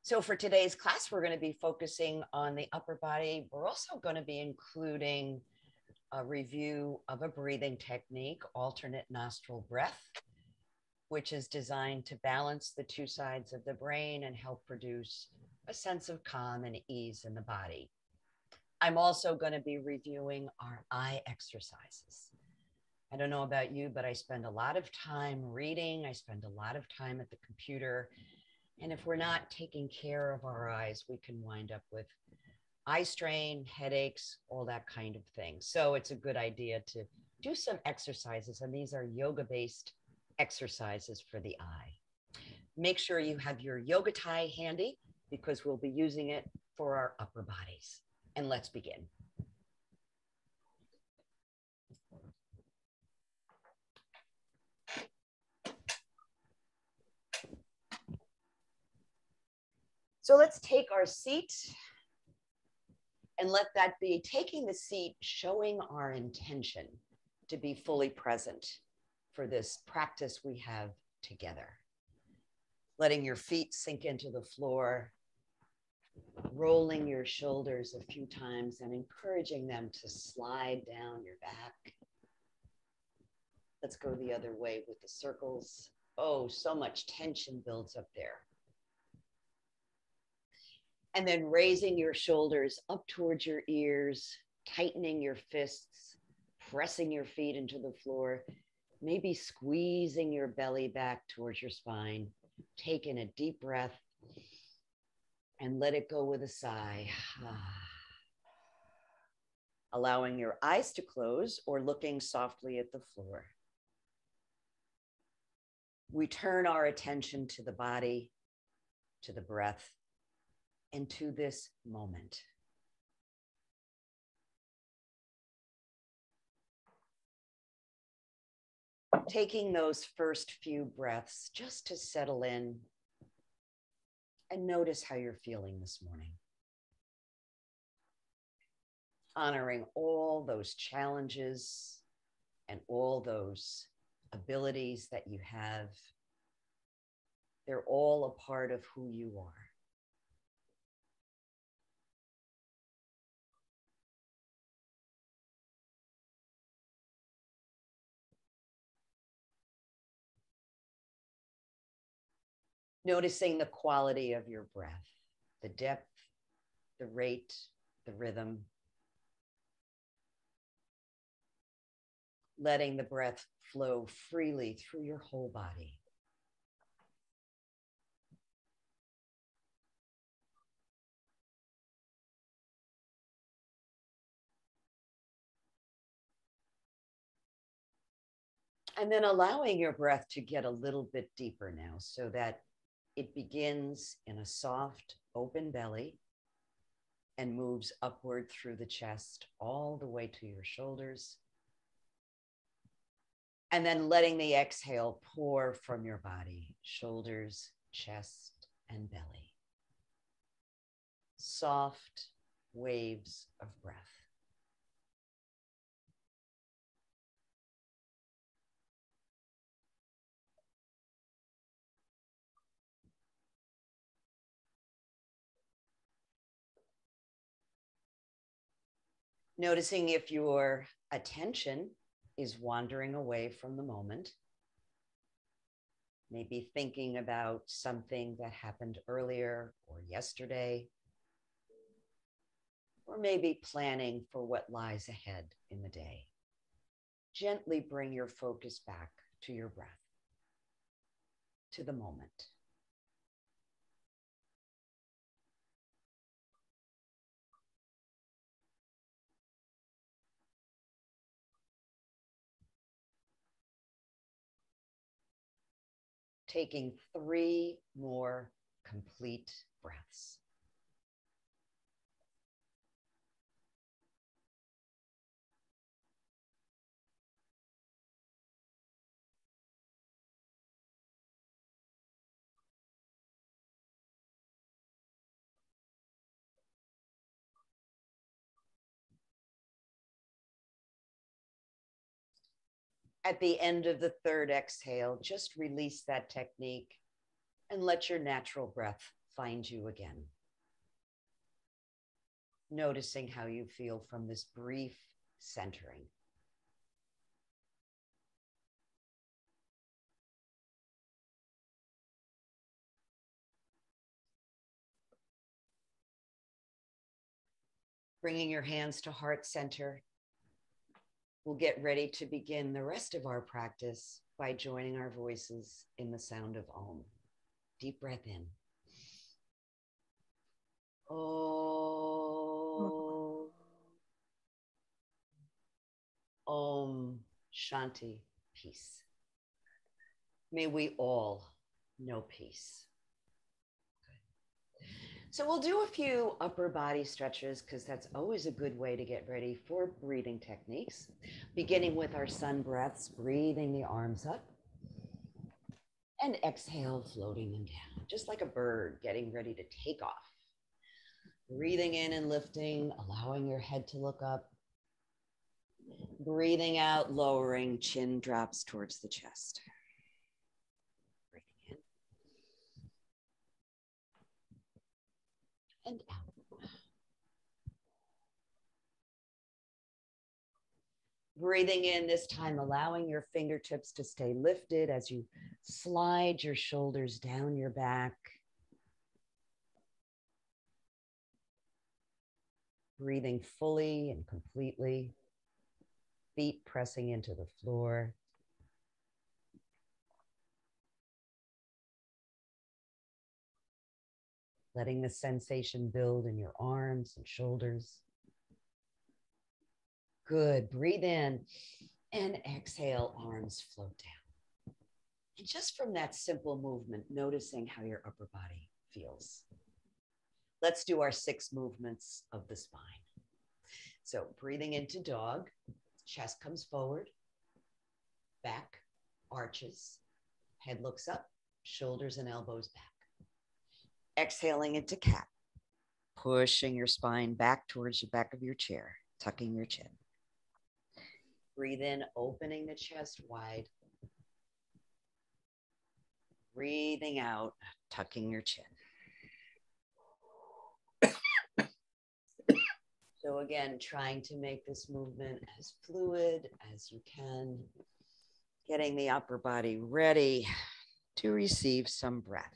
So for today's class, we're going to be focusing on the upper body. We're also going to be including a review of a breathing technique, alternate nostril breath, which is designed to balance the two sides of the brain and help produce a sense of calm and ease in the body. I'm also going to be reviewing our eye exercises. I don't know about you, but I spend a lot of time reading. I spend a lot of time at the computer. And if we're not taking care of our eyes, we can wind up with eye strain, headaches, all that kind of thing. So it's a good idea to do some exercises. And these are yoga-based exercises for the eye. Make sure you have your yoga tie handy because we'll be using it for our upper bodies. And let's begin. So let's take our seat and let that be taking the seat, showing our intention to be fully present for this practice we have together. Letting your feet sink into the floor, rolling your shoulders a few times and encouraging them to slide down your back. Let's go the other way with the circles. Oh, so much tension builds up there. And then raising your shoulders up towards your ears, tightening your fists, pressing your feet into the floor, maybe squeezing your belly back towards your spine. Take in a deep breath and let it go with a sigh. Allowing your eyes to close or looking softly at the floor. We turn our attention to the body, to the breath, and to this moment. Taking those first few breaths just to settle in and notice how you're feeling this morning. Honoring all those challenges and all those abilities that you have. They're all a part of who you are. Noticing the quality of your breath, the depth, the rate, the rhythm. Letting the breath flow freely through your whole body. And then allowing your breath to get a little bit deeper now so that it begins in a soft, open belly and moves upward through the chest all the way to your shoulders. And then letting the exhale pour from your body, shoulders, chest, and belly. Soft waves of breath. Noticing if your attention is wandering away from the moment. Maybe thinking about something that happened earlier or yesterday. Or maybe planning for what lies ahead in the day. Gently bring your focus back to your breath, to the moment. Taking 3 more complete breaths. At the end of the third exhale, just release that technique and let your natural breath find you again. Noticing how you feel from this brief centering. Bringing your hands to heart center. We'll get ready to begin the rest of our practice by joining our voices in the sound of Om. Deep breath in. Om. Om Shanti, peace. May we all know peace. So we'll do a few upper body stretches because that's always a good way to get ready for breathing techniques. Beginning with our sun breaths, breathing the arms up and exhale, floating them down, just like a bird getting ready to take off. Breathing in and lifting, allowing your head to look up. Breathing out, lowering, chin drops towards the chest. Breathing in and out. Breathing in this time, allowing your fingertips to stay lifted as you slide your shoulders down your back. Breathing fully and completely. Feet pressing into the floor. Letting the sensation build in your arms and shoulders. Good. Breathe in and exhale, arms float down. And just from that simple movement, noticing how your upper body feels. Let's do our 6 movements of the spine. So breathing into dog, chest comes forward, back arches, head looks up, shoulders and elbows back. Exhaling into cat, pushing your spine back towards the back of your chair, tucking your chin. Breathe in, opening the chest wide. Breathing out, tucking your chin. So again, trying to make this movement as fluid as you can, getting the upper body ready to receive some breath.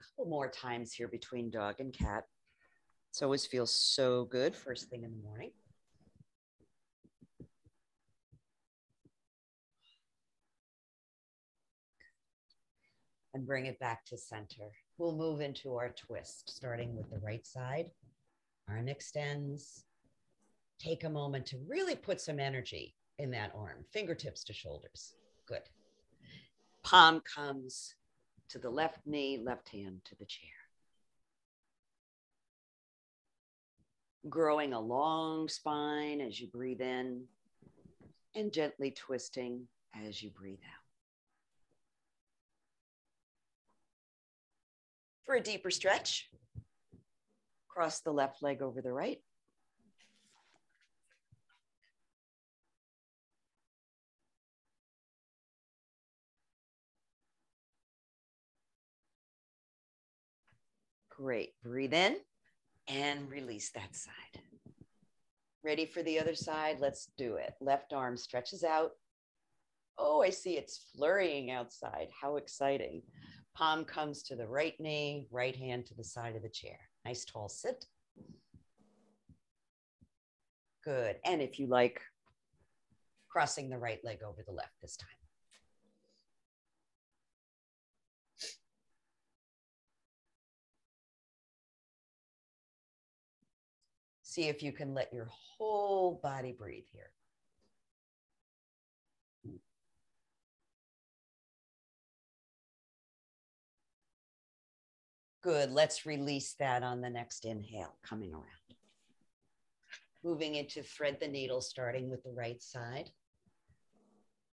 A couple more times here between dog and cat. It always feels so good first thing in the morning. And bring it back to center. We'll move into our twist, starting with the right side. Arm extends. Take a moment to really put some energy in that arm, fingertips to shoulders. Good. Palm comes to the left knee, left hand to the chair. Growing a long spine as you breathe in and gently twisting as you breathe out. For a deeper stretch, cross the left leg over the right. Great. Breathe in and release that side. Ready for the other side? Let's do it. Left arm stretches out. Oh, I see it's flurrying outside. How exciting. Palm comes to the right knee, right hand to the side of the chair. Nice tall sit. Good. And if you like, crossing the right leg over the left this time. See if you can let your whole body breathe here. Good. Let's release that on the next inhale, coming around. Moving into thread the needle, starting with the right side.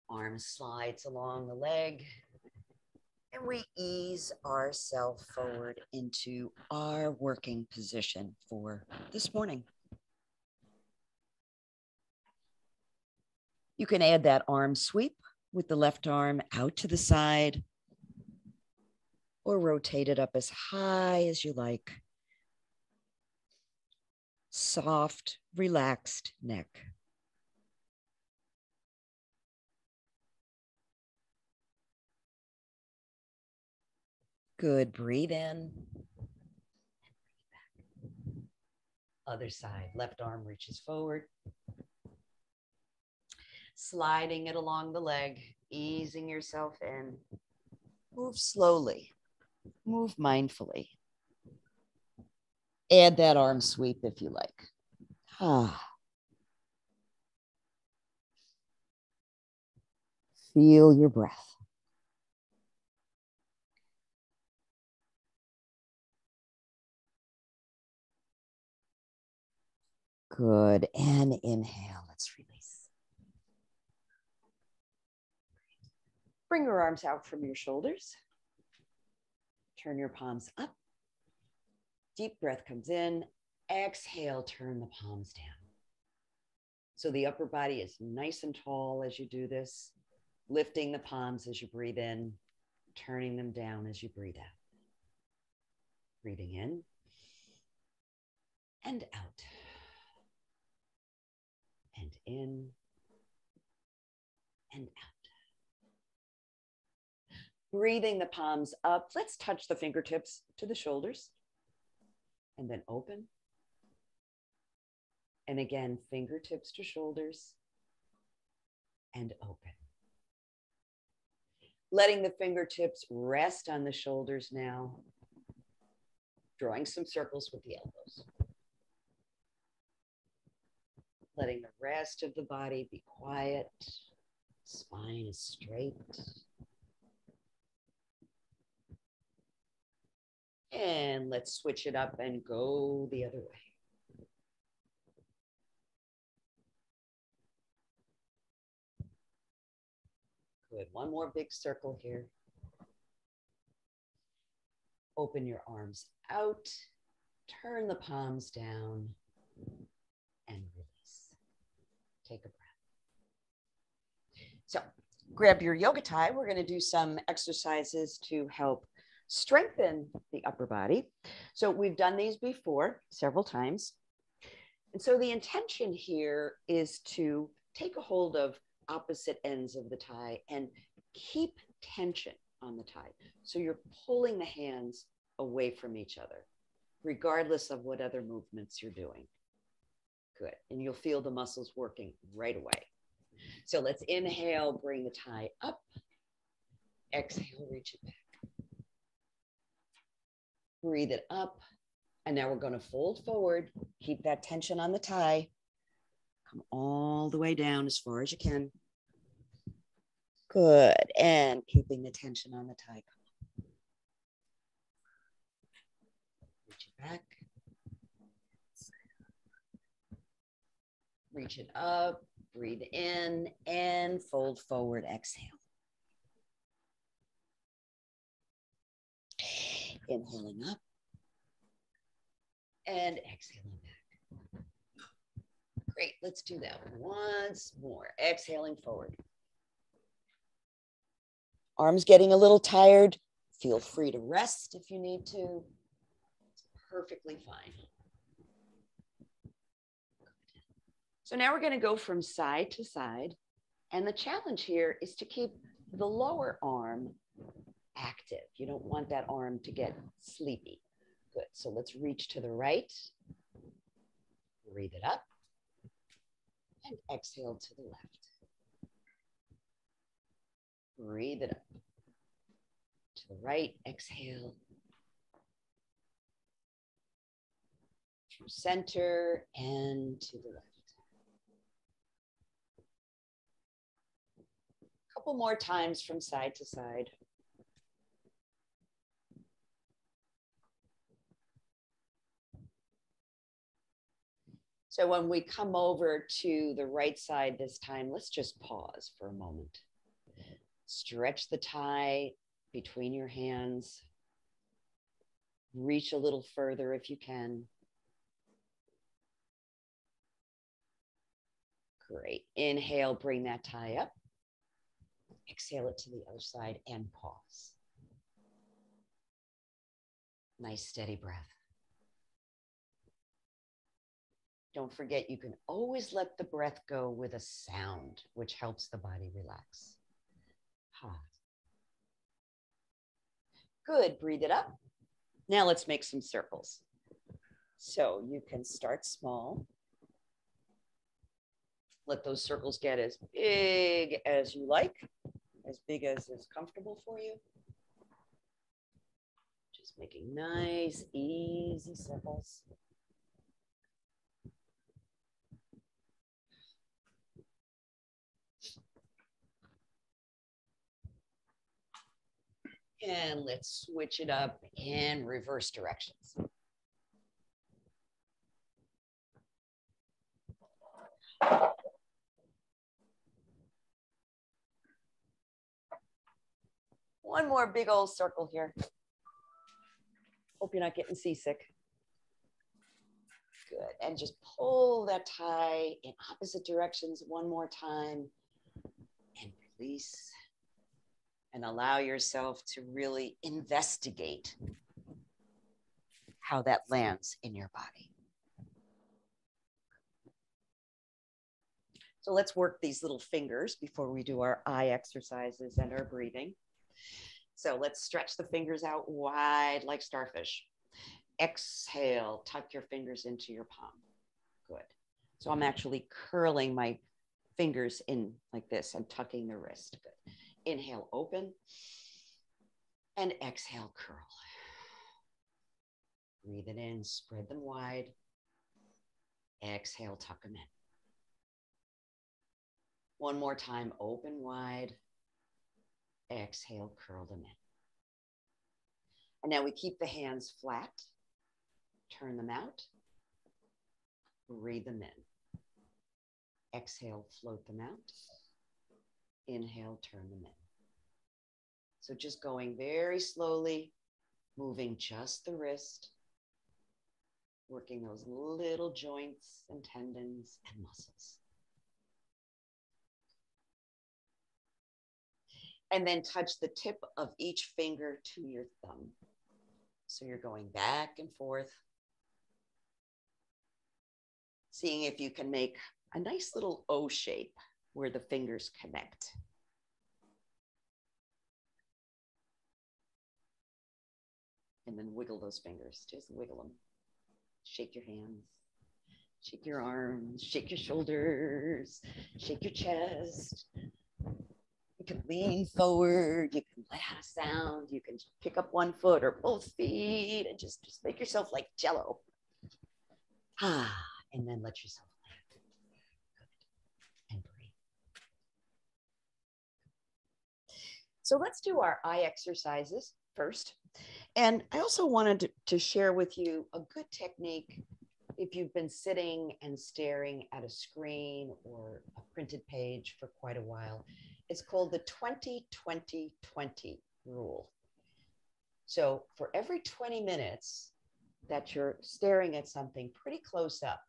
Arm slides along the leg. And we ease ourselves forward into our working position for this morning. You can add that arm sweep with the left arm out to the side, or rotate it up as high as you like. Soft, relaxed neck. Good. Breathe in. Other side. Left arm reaches forward. Sliding it along the leg, easing yourself in. Move slowly. Move mindfully. Add that arm sweep if you like. Feel your breath. Good. And inhale. Let's release. Bring your arms out from your shoulders. Turn your palms up. Deep breath comes in. Exhale, turn the palms down. So the upper body is nice and tall as you do this. Lifting the palms as you breathe in. Turning them down as you breathe out. Breathing in and out. And in and out. Breathing the palms up. Let's touch the fingertips to the shoulders. And then open. And again, fingertips to shoulders. And open. Letting the fingertips rest on the shoulders now. Drawing some circles with the elbows. Letting the rest of the body be quiet. Spine is straight. And let's switch it up and go the other way. Good. One more big circle here. Open your arms out. Turn the palms down and release. Take a breath. So grab your yoga tie. We're going to do some exercises to help strengthen the upper body. So we've done these before several times. And so the intention here is to take a hold of opposite ends of the tie and keep tension on the tie. So you're pulling the hands away from each other, regardless of what other movements you're doing. Good. And you'll feel the muscles working right away. So let's inhale, bring the tie up. Exhale, reach it back. Breathe it up. And now we're going to fold forward. Keep that tension on the tie. Come all the way down as far as you can. Good. And keeping the tension on the tie. Reach it back. Reach it up. Breathe in and fold forward. Exhale. Inhaling up and exhaling back. Great. Let's do that once more. Exhaling forward. Arms getting a little tired. Feel free to rest if you need to. It's perfectly fine. So now we're going to go from side to side. And the challenge here is to keep the lower arm active. You don't want that arm to get sleepy. Good. So let's reach to the right. Breathe it up. And exhale to the left. Breathe it up. To the right, exhale. Through center and to the left. A couple more times from side to side. So when we come over to the right side this time, let's just pause for a moment. Stretch the tie between your hands. Reach a little further if you can. Great. Inhale, bring that tie up. Exhale it to the other side and pause. Nice steady breath. Don't forget, you can always let the breath go with a sound, which helps the body relax. Good, breathe it up. Now let's make some circles. So you can start small. Let those circles get as big as you like, as big as is comfortable for you. Just making nice, easy circles. And let's switch it up in reverse directions. One more big old circle here. Hope you're not getting seasick. Good. And just pull that tie in opposite directions one more time and release. And allow yourself to really investigate how that lands in your body. So let's work these little fingers before we do our eye exercises and our breathing. So let's stretch the fingers out wide like starfish. Exhale, tuck your fingers into your palm. Good. So I'm actually curling my fingers in like this. I'm tucking the wrist. Good. Inhale, open. And exhale, curl. Breathe it in, spread them wide. Exhale, tuck them in. One more time, open wide. Exhale, curl them in. And now we keep the hands flat. Turn them out. Breathe them in. Exhale, float them out. Inhale, turn them in. So just going very slowly, moving just the wrist, working those little joints and tendons and muscles. And then touch the tip of each finger to your thumb. So you're going back and forth, seeing if you can make a nice little O shape where the fingers connect. And then wiggle those fingers, just wiggle them. Shake your hands, shake your arms, shake your shoulders, shake your chest. You can lean forward, you can let out a sound, you can pick up one foot or both feet and just make yourself like jello. And then let yourself land. Good. And breathe. So let's do our eye exercises first. And I also wanted to share with you a good technique if you've been sitting and staring at a screen or a printed page for quite a while. It's called the 20-20-20 rule. So for every 20 minutes that you're staring at something pretty close up,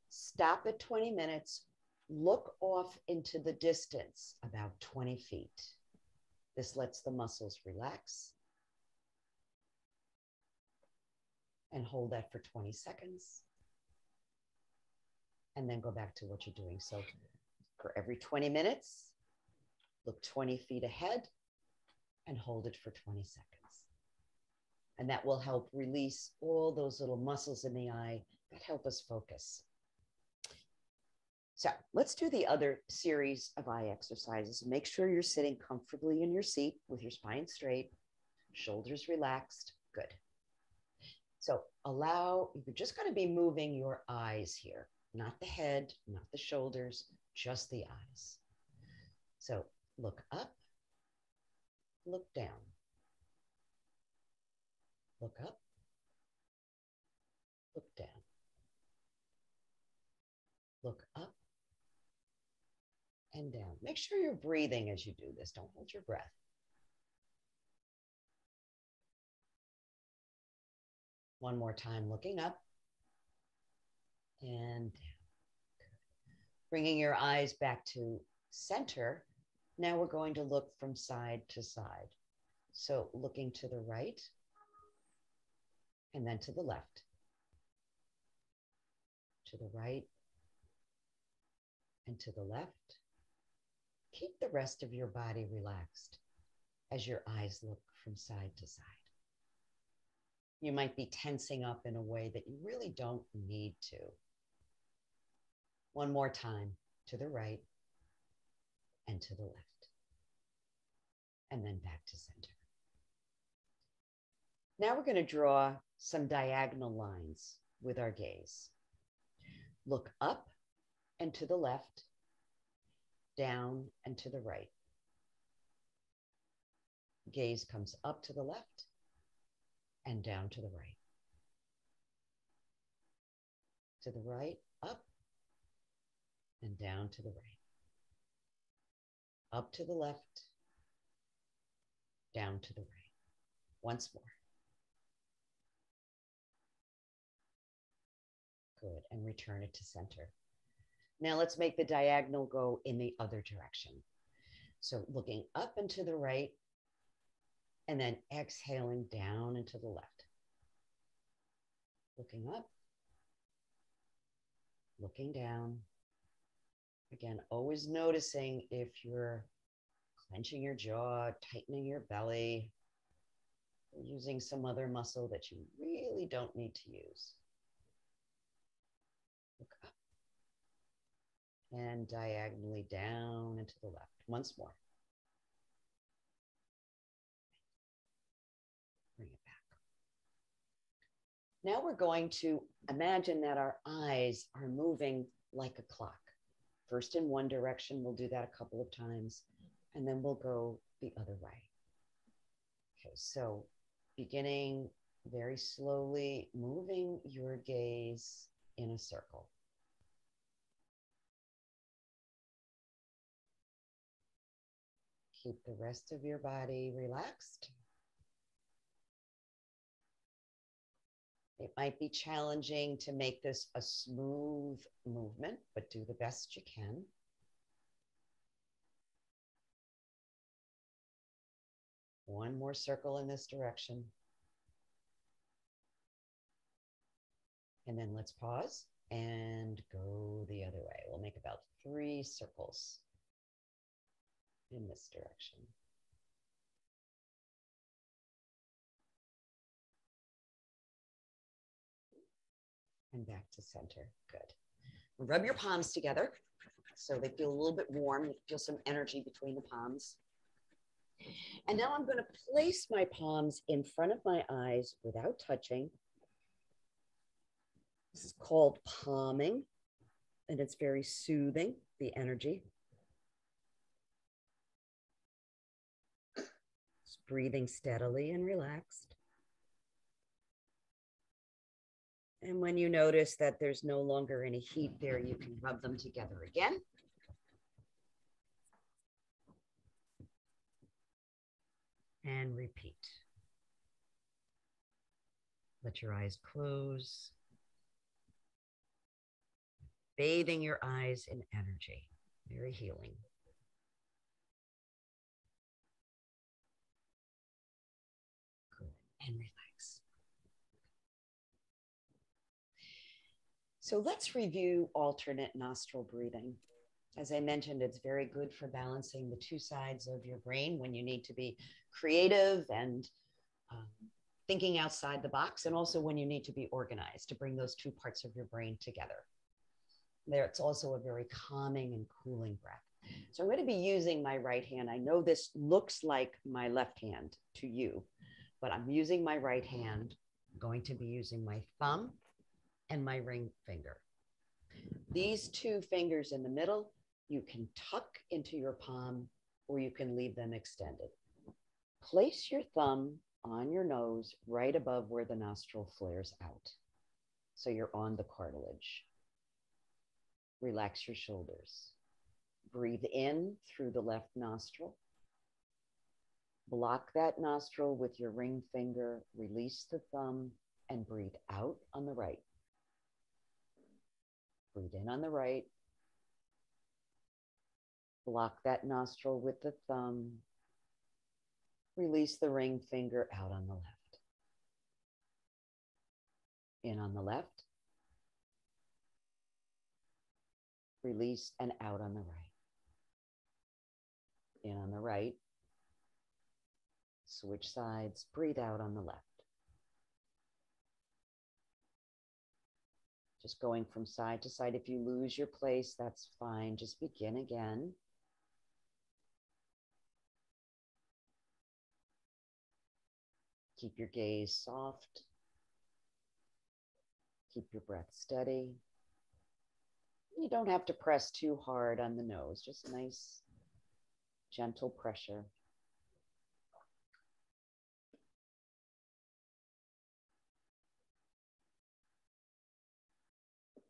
stop at 20 minutes, look off into the distance about 20 feet. This lets the muscles relax. And hold that for 20 seconds. And then go back to what you're doing. So for every 20 minutes, look 20 feet ahead and hold it for 20 seconds. And that will help release all those little muscles in the eye that help us focus. So let's do the other series of eye exercises. Make sure you're sitting comfortably in your seat with your spine straight, shoulders relaxed. Good. So you're just going to be moving your eyes here, not the head, not the shoulders, just the eyes. So look up, look down, look up, look down, look up and down. Make sure you're breathing as you do this. Don't hold your breath. One more time, looking up and down. Bringing your eyes back to center. Now we're going to look from side to side. So looking to the right and then to the left, to the right, and to the left. Keep the rest of your body relaxed as your eyes look from side to side. You might be tensing up in a way that you really don't need to. One more time, to the right and to the left, and then back to center. Now we're going to draw some diagonal lines with our gaze. Look up and to the left, down and to the right. Gaze comes up to the left and down to the right. To the right, up and down to the right. Up to the left, down to the right. Once more. Good, and return it to center. Now let's make the diagonal go in the other direction. So looking up and to the right, and then exhaling down and to the left. Looking up, looking down. Again, always noticing if you're clenching your jaw, tightening your belly, or using some other muscle that you really don't need to use. Look up and diagonally down and to the left. Once more. Bring it back. Now we're going to imagine that our eyes are moving like a clock. First in one direction, we'll do that a couple of times, and then we'll go the other way. Okay, so beginning very slowly, moving your gaze in a circle. Keep the rest of your body relaxed. It might be challenging to make this a smooth movement, but do the best you can. One more circle in this direction. And then let's pause and go the other way. We'll make about 3 circles in this direction. And back to center. Good. Rub your palms together so they feel a little bit warm. You feel some energy between the palms. And now I'm going to place my palms in front of my eyes without touching. This is called palming, and it's very soothing, the energy. Just breathing steadily and relaxed. And when you notice that there's no longer any heat there, you can rub them together again. And repeat. Let your eyes close. Bathing your eyes in energy. Very healing. Good. And relax. So let's review alternate nostril breathing. As I mentioned, it's very good for balancing the 2 sides of your brain when you need to be creative and thinking outside the box, and also when you need to be organized to bring those 2 parts of your brain together. It's also a very calming and cooling breath. So I'm going to be using my right hand. I know this looks like my left hand to you, but I'm using my right hand. I'm going to be using my thumb and my ring finger. These 2 fingers in the middle, you can tuck into your palm or you can leave them extended. Place your thumb on your nose right above where the nostril flares out. So you're on the cartilage. Relax your shoulders. Breathe in through the left nostril. Block that nostril with your ring finger. Release the thumb and breathe out on the right. Breathe in on the right. Block that nostril with the thumb. Release the ring finger out on the left. In on the left. Release and out on the right. In on the right. Switch sides. Breathe out on the left. Just going from side to side. If you lose your place, that's fine. Just begin again. Keep your gaze soft. Keep your breath steady. You don't have to press too hard on the nose, just nice, gentle pressure.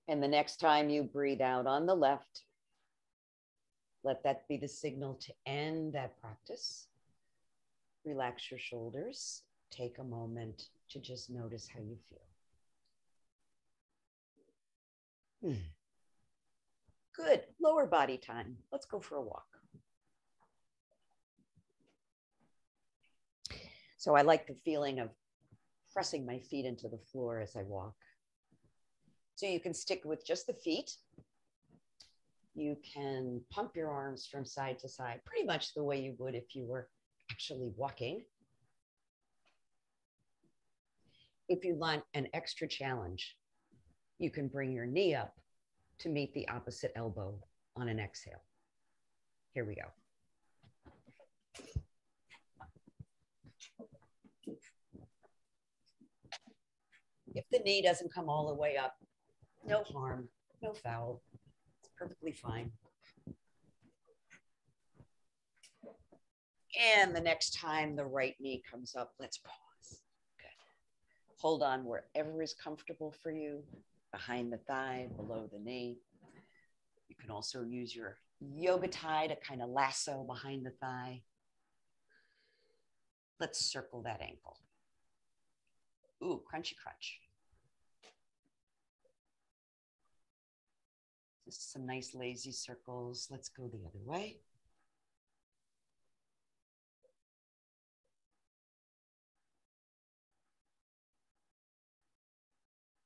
And the next time you breathe out on the left, let that be the signal to end that practice. Relax your shoulders. Take a moment to just notice how you feel. Good. Lower body time. Let's go for a walk. So I like the feeling of pressing my feet into the floor as I walk. So you can stick with just the feet. You can pump your arms from side to side, pretty much the way you would if you were actually walking. If you want an extra challenge, you can bring your knee up to meet the opposite elbow on an exhale. Here we go. If the knee doesn't come all the way up, no harm, no foul. It's perfectly fine. And the next time the right knee comes up, let's pause. Good. Hold on wherever is comfortable for you, behind the thigh, below the knee. You can also use your yoga tie to kind of lasso behind the thigh. Let's circle that ankle. Ooh, crunchy crunch. Just some nice lazy circles. Let's go the other way.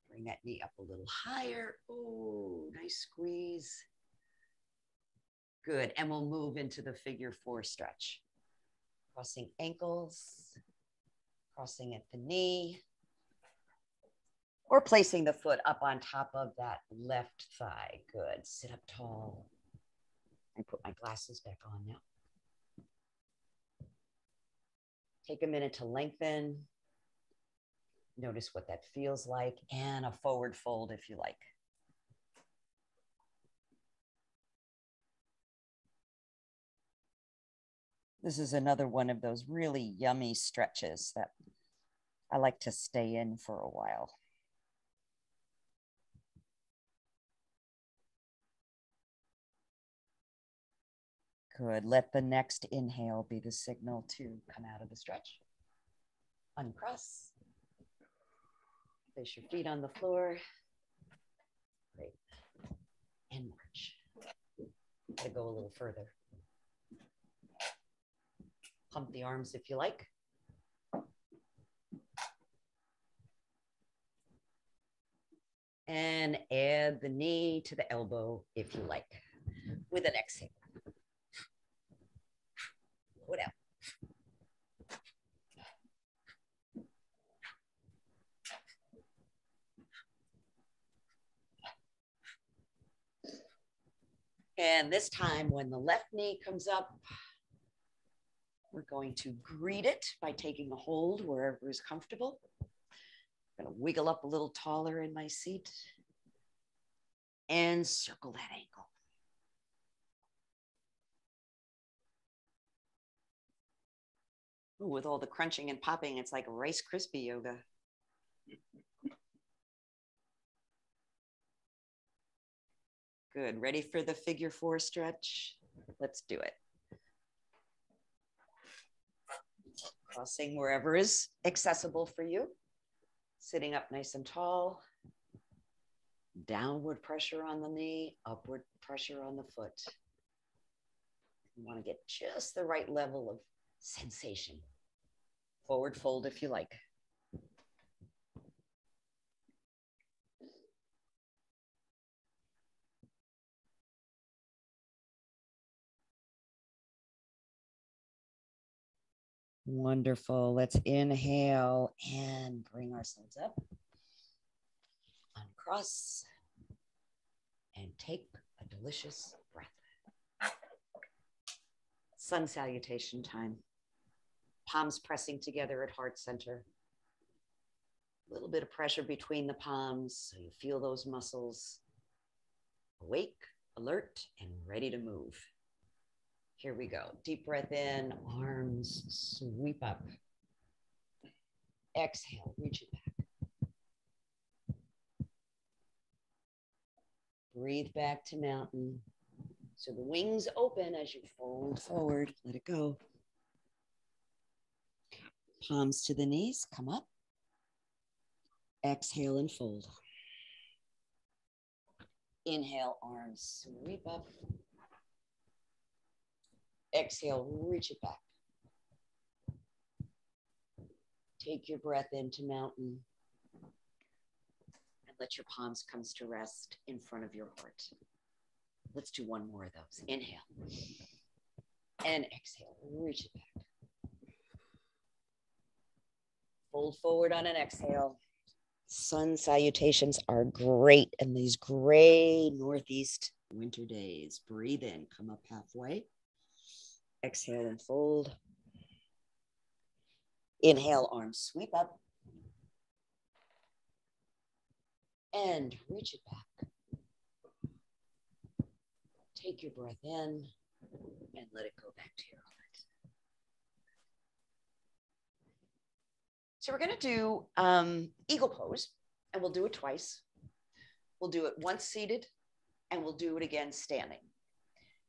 Bring that knee up a little higher. Oh, nice squeeze. Good. And we'll move into the figure four stretch. Crossing ankles, crossing at the knee, or placing the foot up on top of that left thigh. Good. Sit up tall. I put my glasses back on now. Take a minute to lengthen. Notice what that feels like, and a forward fold if you like. This is another one of those really yummy stretches that I like to stay in for a while. Good. Let the next inhale be the signal to come out of the stretch. Uncross. Place your feet on the floor. Great. And march. To go a little further. Pump the arms if you like. And add the knee to the elbow if you like, with an exhale. Blow it out. And this time when the left knee comes up, we're going to greet it by taking a hold wherever is comfortable. I'm going to wiggle up a little taller in my seat and circle that ankle. Ooh, with all the crunching and popping, it's like Rice Krispie yoga. Good. Ready for the figure four stretch? Let's do it. Crossing wherever is accessible for you. Sitting up nice and tall. Downward pressure on the knee, upward pressure on the foot. You want to get just the right level of sensation. Forward fold if you like. Wonderful. Let's inhale and bring ourselves up. Uncross and take a delicious breath. Sun salutation time. Palms pressing together at heart center. A little bit of pressure between the palms so you feel those muscles awake, alert, and ready to move. Here we go. Deep breath in, arms sweep up. Exhale, reach it back. Breathe back to mountain. So the wings open as you fold forward. Let it go. Palms to the knees, come up. Exhale and fold. Inhale, arms sweep up. Exhale, reach it back. Take your breath into mountain and let your palms come to rest in front of your heart. Let's do one more of those. Inhale and exhale, reach it back. Fold forward on an exhale. Sun salutations are great in these gray northeast winter days. Breathe in, come up halfway. Exhale and fold. Inhale, arms sweep up. And reach it back. Take your breath in and let it go back to your heart. So we're going to do eagle pose, and we'll do it twice. We'll do it once seated, and we'll do it again standing.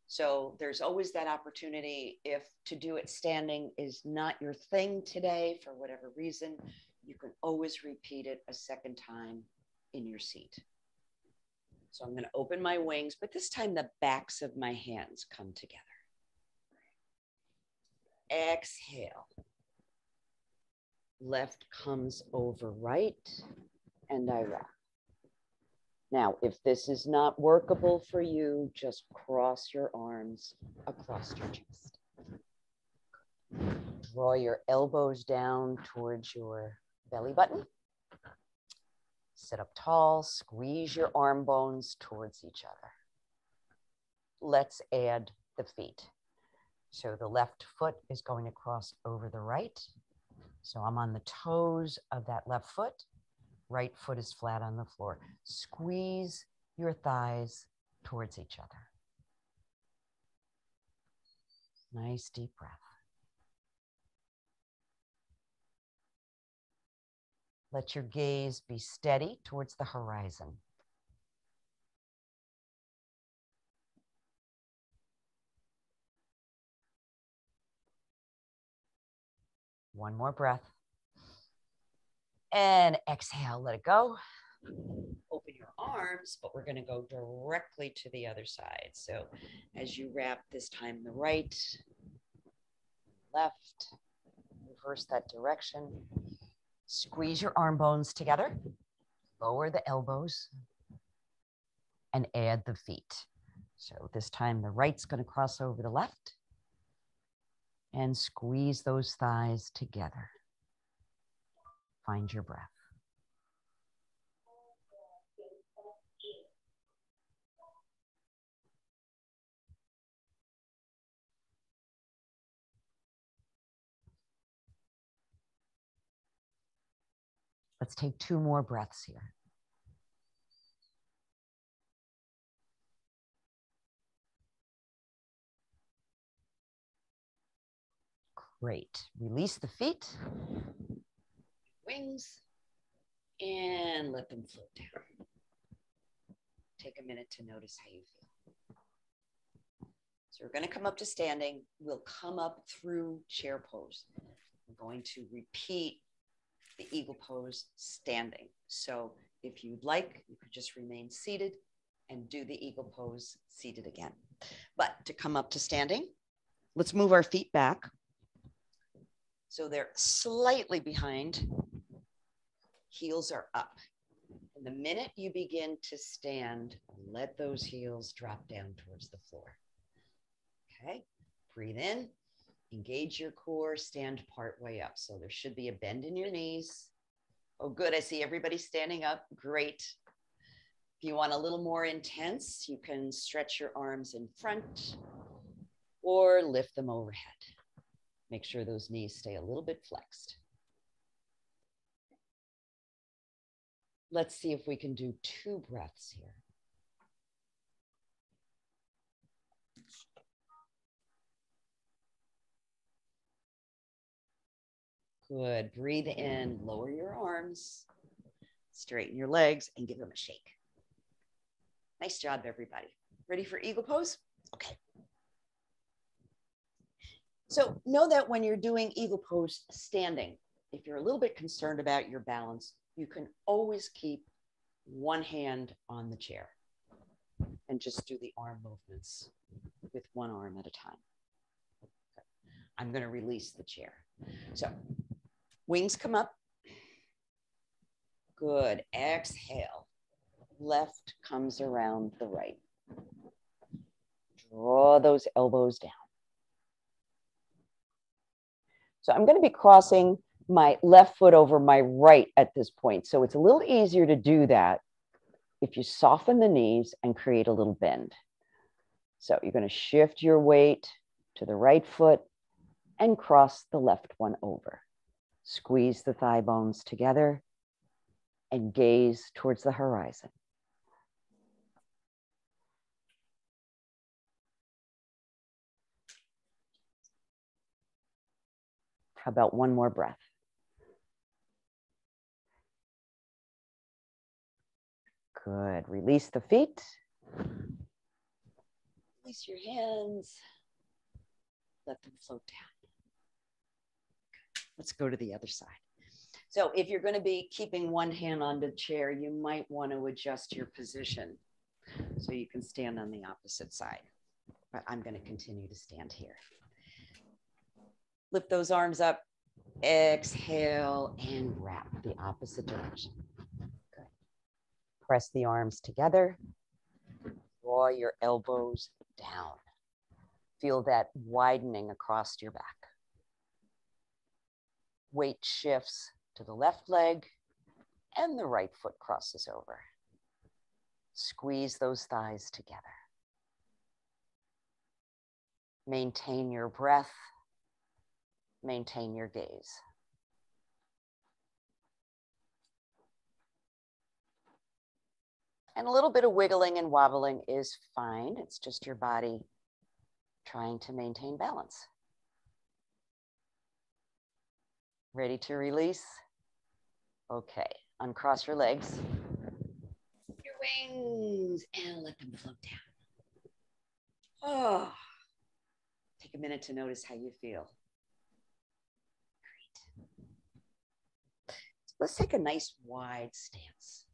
So there's always that opportunity if to do it standing is not your thing today for whatever reason, you can always repeat it a second time in your seat. So I'm going to open my wings, but this time the backs of my hands come together. Exhale. Left comes over right, and I wrap. Now, if this is not workable for you, just cross your arms across your chest. Draw your elbows down towards your belly button. Sit up tall, squeeze your arm bones towards each other. Let's add the feet. So the left foot is going to cross over the right. So I'm on the toes of that left foot. Right foot is flat on the floor. Squeeze your thighs towards each other. Nice deep breath. Let your gaze be steady towards the horizon. One more breath. And exhale, let it go. Open your arms, but we're going to go directly to the other side. So as you wrap this time the right, left, reverse that direction. Squeeze your arm bones together. Lower the elbows and add the feet. So this time the right's going to cross over the left and squeeze those thighs together. Find your breath. Let's take two more breaths here. Great. Release the feet, wings, and let them float down. Take a minute to notice how you feel. So we're going to come up to standing. We'll come up through chair pose. We're going to repeat the eagle pose standing. So if you'd like, you could just remain seated and do the eagle pose seated again. But to come up to standing, let's move our feet back. So they're slightly behind. Heels are up. And the minute you begin to stand, let those heels drop down towards the floor. Okay, breathe in Engage your core, stand part way up. So there should be a bend in your knees. Oh, good. I see everybody standing up. Great. If you want a little more intense, you can stretch your arms in front or lift them overhead. Make sure those knees stay a little bit flexed. Let's see if we can do 2 breaths here. Good. Breathe in, lower your arms, straighten your legs, and give them a shake. Nice job, everybody. Ready for eagle pose? Okay. So know that when you're doing eagle pose standing, if you're a little bit concerned about your balance, you can always keep one hand on the chair and just do the arm movements with one arm at a time. Okay. I'm going to release the chair. So wings come up. Good. Exhale. Left comes around the right. Draw those elbows down. So I'm going to be crossing my left foot over my right at this point. So it's a little easier to do that if you soften the knees and create a little bend. So you're going to shift your weight to the right foot and cross the left one over. Squeeze the thigh bones together and gaze towards the horizon. How about one more breath? Good. Release the feet. Release your hands. Let them float down. Let's go to the other side. So if you're going to be keeping one hand on the chair, you might want to adjust your position so you can stand on the opposite side. But I'm going to continue to stand here. Lift those arms up. Exhale and wrap the opposite direction. Good. Press the arms together. Draw your elbows down. Feel that widening across your back. Weight shifts to the left leg and the right foot crosses over. Squeeze those thighs together. Maintain your breath. Maintain your gaze. And a little bit of wiggling and wobbling is fine. It's just your body trying to maintain balance. Ready to release? Okay, uncross your legs, your wings, and let them float down. Oh, take a minute to notice how you feel. Great. Let's take a nice wide stance.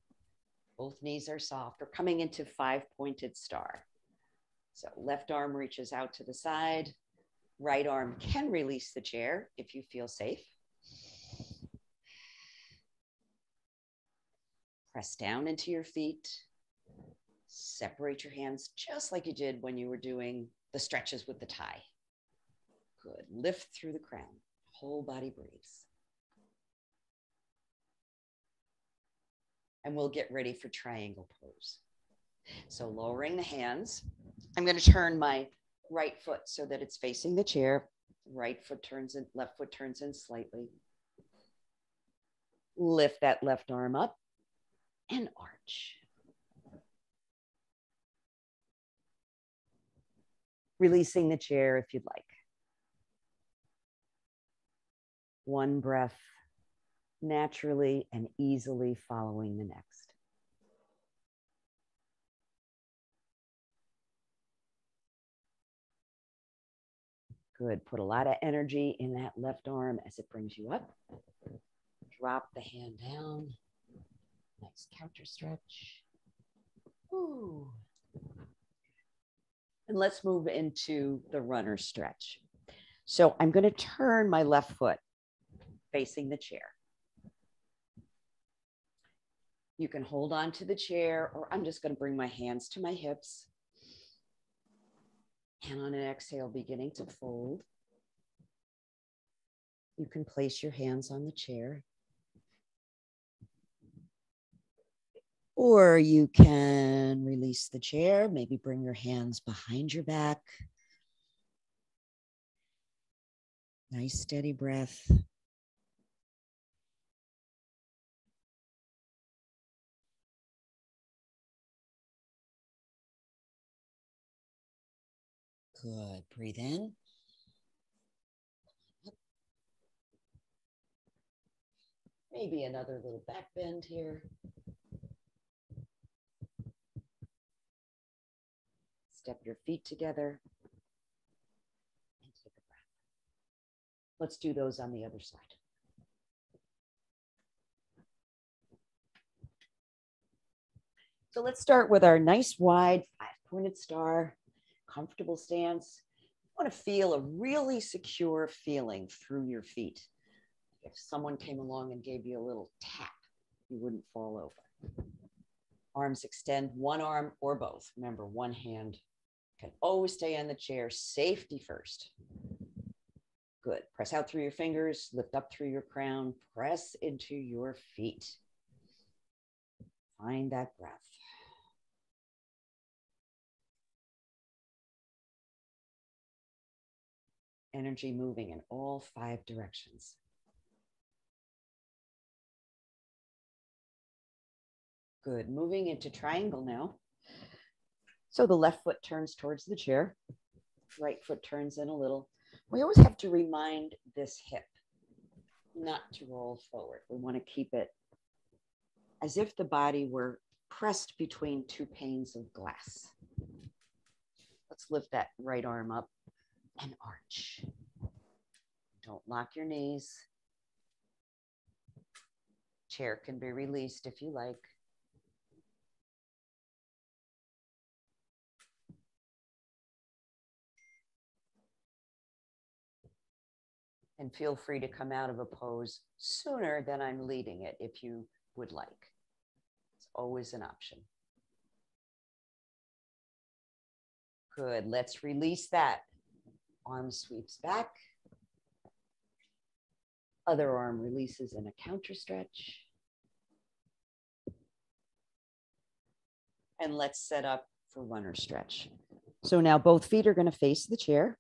Both knees are soft. We're coming into 5-pointed star. So left arm reaches out to the side. Right arm can release the chair if you feel safe. Press down into your feet. Separate your hands just like you did when you were doing the stretches with the tie. Good. Lift through the crown. Whole body breathes. And we'll get ready for triangle pose. So lowering the hands, I'm going to turn my right foot so that it's facing the chair. Right foot turns in, left foot turns in slightly. Lift that left arm up and arch. Releasing the chair if you'd like. One breath, naturally and easily following the next. Good. Put a lot of energy in that left arm as it brings you up. Drop the hand down. Nice counter stretch. Ooh. And let's move into the runner stretch. So I'm going to turn my left foot facing the chair. You can hold on to the chair, or I'm just going to bring my hands to my hips. And on an exhale, beginning to fold. You can place your hands on the chair, or you can release the chair, maybe bring your hands behind your back. Nice steady breath. Good. Breathe in. Maybe another little back bend here. Step your feet together and take a breath. Let's do those on the other side. So let's start with our nice wide 5-pointed star, comfortable stance. You want to feel a really secure feeling through your feet. If someone came along and gave you a little tap, you wouldn't fall over. Arms extend, one arm or both. Remember, one hand can always stay on the chair. Safety first. Good. Press out through your fingers, lift up through your crown, press into your feet. Find that breath. Energy moving in all 5 directions. Good. Moving into triangle now. So the left foot turns towards the chair. Right foot turns in a little. We always have to remind this hip not to roll forward. We want to keep it as if the body were pressed between 2 panes of glass. Let's lift that right arm up and arch. Don't lock your knees. Chair can be released if you like. And feel free to come out of a pose sooner than I'm leading it if you would like. It's always an option. Good. Let's release that. Arm sweeps back. Other arm releases in a counter stretch. And let's set up for runner stretch. So now both feet are going to face the chair.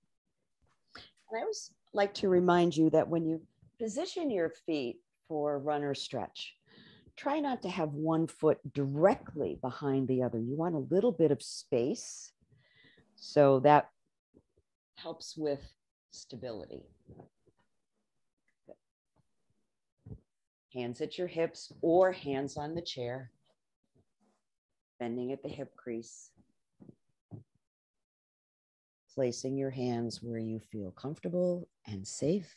And I always like to remind you that when you position your feet for runner stretch, try not to have one foot directly behind the other. You want a little bit of space. So that helps with stability. Hands at your hips or hands on the chair. Bending at the hip crease. Placing your hands where you feel comfortable and safe.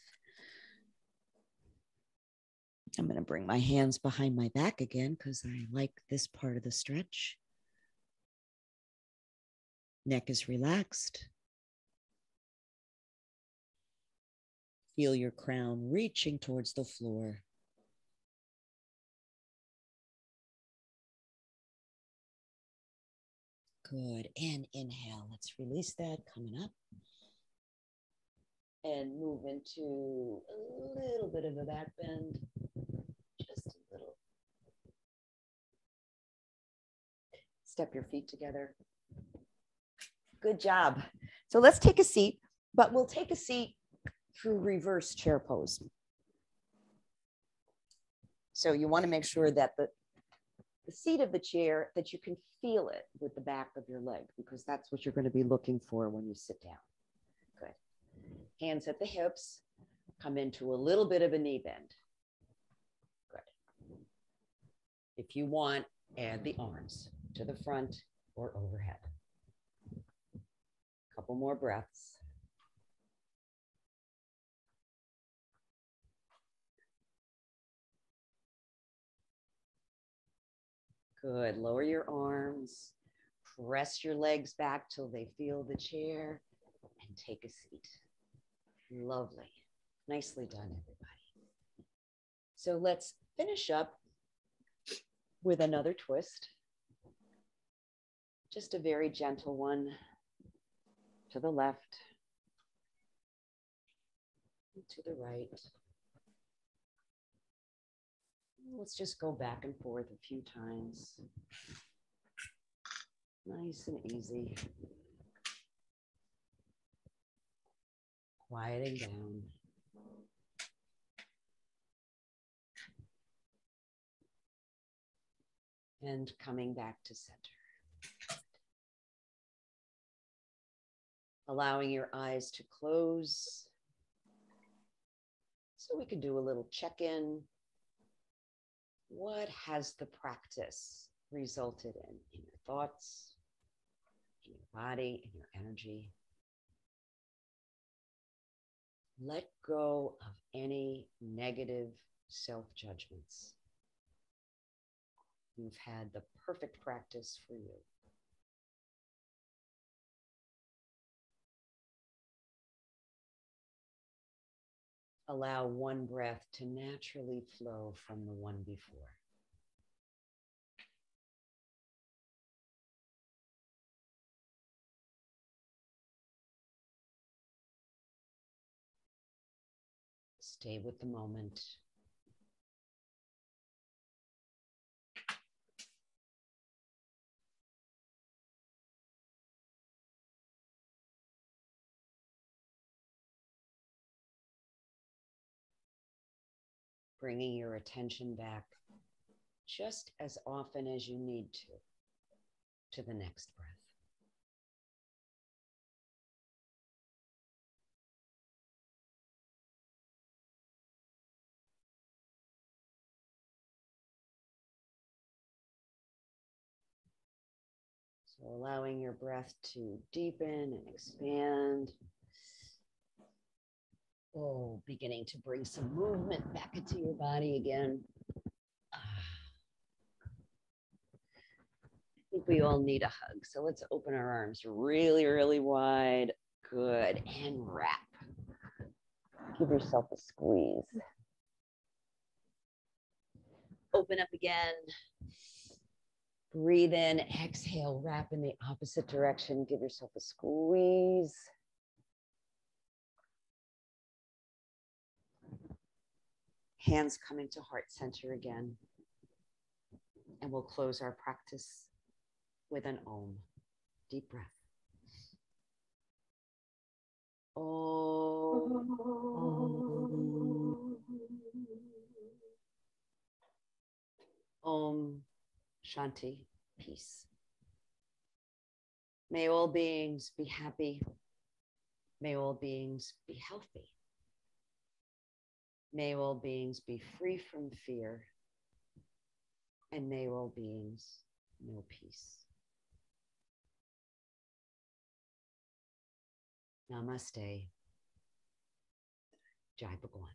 I'm going to bring my hands behind my back again because I like this part of the stretch. Neck is relaxed. Feel your crown reaching towards the floor. Good. And inhale. Let's release that. Coming up. And move into a little bit of a back bend. Just a little. Step your feet together. Good job. So let's take a seat, but we'll take a seat through reverse chair pose. So you want to make sure that the seat of the chair, that you can feel it with the back of your leg, because that's what you're going to be looking for when you sit down. Good. Hands at the hips, come into a little bit of a knee bend. Good. If you want, add the arms to the front or overhead. Couple more breaths. Good. Lower your arms. Press your legs back till they feel the chair and take a seat. Lovely. Nicely done, everybody. So let's finish up with another twist. Just a very gentle one to the left, to the right. Let's just go back and forth a few times. Nice and easy. Quieting down. And coming back to center. Allowing your eyes to close. So we could do a little check-in. What has the practice resulted in your thoughts, in your body, in your energy? Let go of any negative self-judgments. You've had the perfect practice for you. Allow one breath to naturally flow from the one before. Stay with the moment. Bringing your attention back just as often as you need to the next breath. So allowing your breath to deepen and expand. Oh, beginning to bring some movement back into your body again. I think we all need a hug. So let's open our arms really, really wide. Good. And wrap. Give yourself a squeeze. Open up again. Breathe in, exhale, wrap in the opposite direction. Give yourself a squeeze. Hands coming to heart center again. And we'll close our practice with an Om. Deep breath. Om. Om. Om. Shanti. Peace. May all beings be happy. May all beings be healthy. May all beings be free from fear. And may all beings know peace. Namaste. Jai Bhagwan.